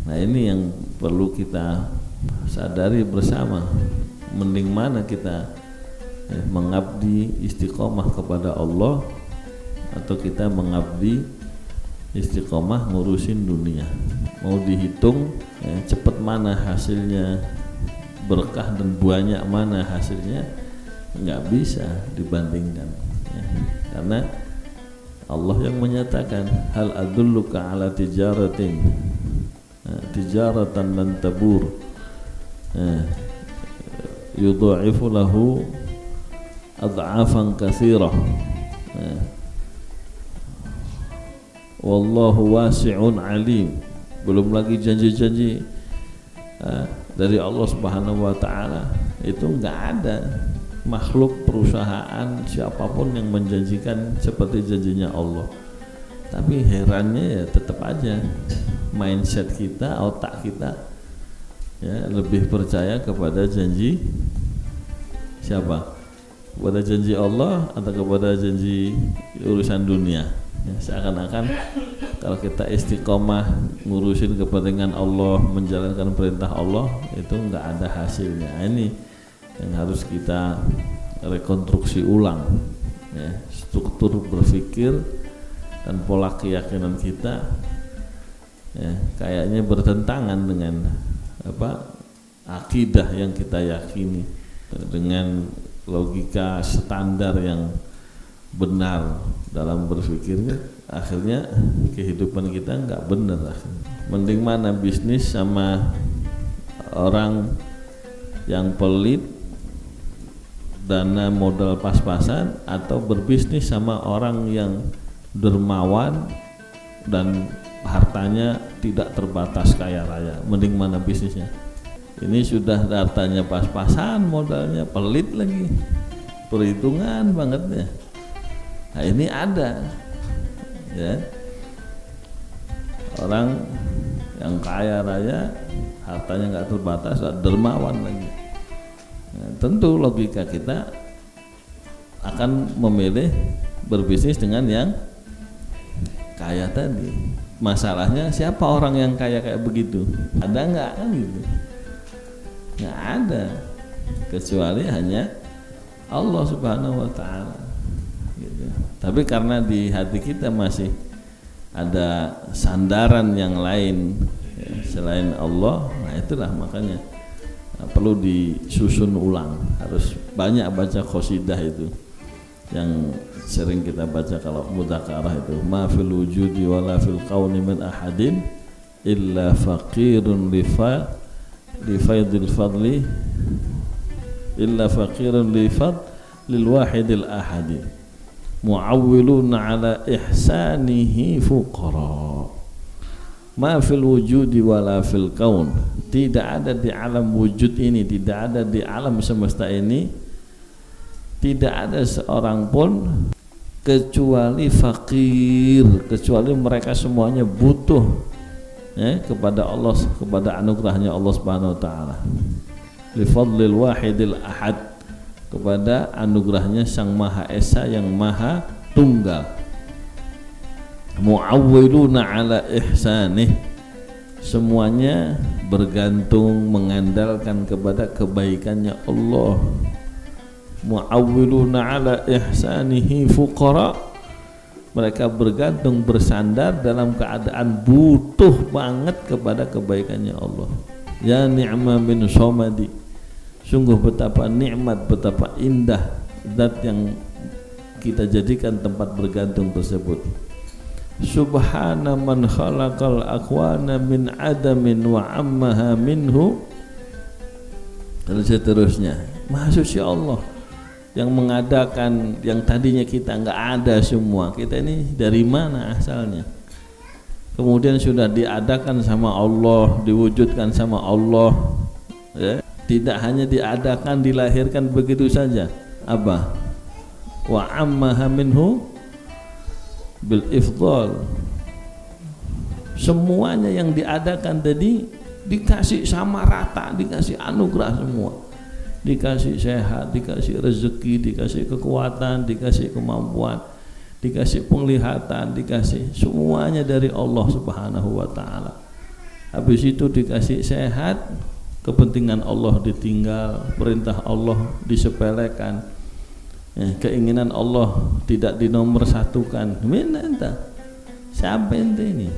Nah ini yang perlu kita sadari bersama. Mending mana kita mengabdi istiqomah kepada Allah atau kita mengabdi istiqomah ngurusin dunia. Mau dihitung cepat mana hasilnya, berkah dan banyak mana hasilnya, nggak bisa dibandingkan ya. Karena Allah yang menyatakan hal adulluka ala tijaratin tijaratan lan tabur yudha'ifu lahu ad'afan katsirah wallahu wasi'un alim. Belum lagi janji-janji dari Allah Subhanahu wa taala. Itu enggak ada makhluk perusahaan siapapun yang menjanjikan seperti janjinya Allah. Tapi herannya ya tetap aja mindset kita, otak kita ya lebih percaya kepada janji siapa? Kepada janji Allah atau kepada janji urusan dunia? Ya, seakan-akan kalau kita istiqomah ngurusin kepentingan Allah, menjalankan perintah Allah itu enggak ada hasilnya. Ini yang harus kita rekonstruksi ulang ya, struktur berpikir dan pola keyakinan kita ya, kayaknya bertentangan dengan akidah yang kita yakini, dengan logika standar yang benar dalam berpikirnya. Akhirnya kehidupan kita nggak benar. Mending mana bisnis sama orang yang pelit, dana modal pas-pasan, atau berbisnis sama orang yang dermawan dan hartanya tidak terbatas kaya raya. Mending mana bisnisnya? Ini sudah hartanya pas-pasan, modalnya pelit lagi, perhitungan banget ya. Nah ini ada ya, orang yang kaya raya, hartanya nggak terbatas, dermawan lagi. Nah, tentu logika kita akan memilih berbisnis dengan yang kaya tadi. Masalahnya siapa orang yang kaya kayak begitu? Ada nggak kan gitu? Nggak ada, kecuali hanya Allah Subhanahu wa taala gitu. Tapi karena di hati kita masih ada sandaran yang lain ya, selain Allah, nah itulah makanya perlu disusun ulang. Harus banyak baca qasidah itu yang sering kita baca kalau mudzakarah itu, ma fil wujudi wala fil kauni min ahadin illa faqirun li faidil fadli illa faqirun li fadlil wahidil ahadi mu'awwiluna ala ihsanihi fuqara. Ma fil wujudi wala fil kaun, tidak ada di alam wujud ini, tidak ada di alam semesta ini, tidak ada seorang pun kecuali fakir, kecuali mereka semuanya butuh ya, kepada Allah, kepada anugerahnya Allah Subhanahu wa taala. Li fadlil wahidil ahad, kepada anugerahnya Sang Maha Esa yang Maha Tunggal. Mu'awwiluna ala ihsanih, semuanya bergantung mengandalkan kepada kebaikannya Allah. Mu'awwiluna ala ihsanihi fuqara, mereka bergantung bersandar dalam keadaan butuh banget kepada kebaikannya Allah. Ya ni'ma min somadi, sungguh betapa nikmat, betapa indah zat yang kita jadikan tempat bergantung tersebut. Subhana man khalaqal akwana min adamin wa ammaha minhu, dan seterusnya. Maha suci Allah yang mengadakan yang tadinya kita nggak ada semua. Kita ini dari mana asalnya? Kemudian sudah diadakan sama Allah, diwujudkan sama Allah ya. Tidak hanya diadakan, dilahirkan begitu saja. Apa? Wa ammaha minhu bil ifdal, semuanya yang diadakan tadi dikasih sama rata, dikasih anugerah semua, dikasih sehat, dikasih rezeki, dikasih kekuatan, dikasih kemampuan, dikasih penglihatan, dikasih semuanya dari Allah Subhanahu wa taala. habis itu dikasih sehat, kepentingan Allah ditinggal, perintah Allah disepelekan, keinginan Allah tidak dinomorsatukan. Mana entah siapa ente ini?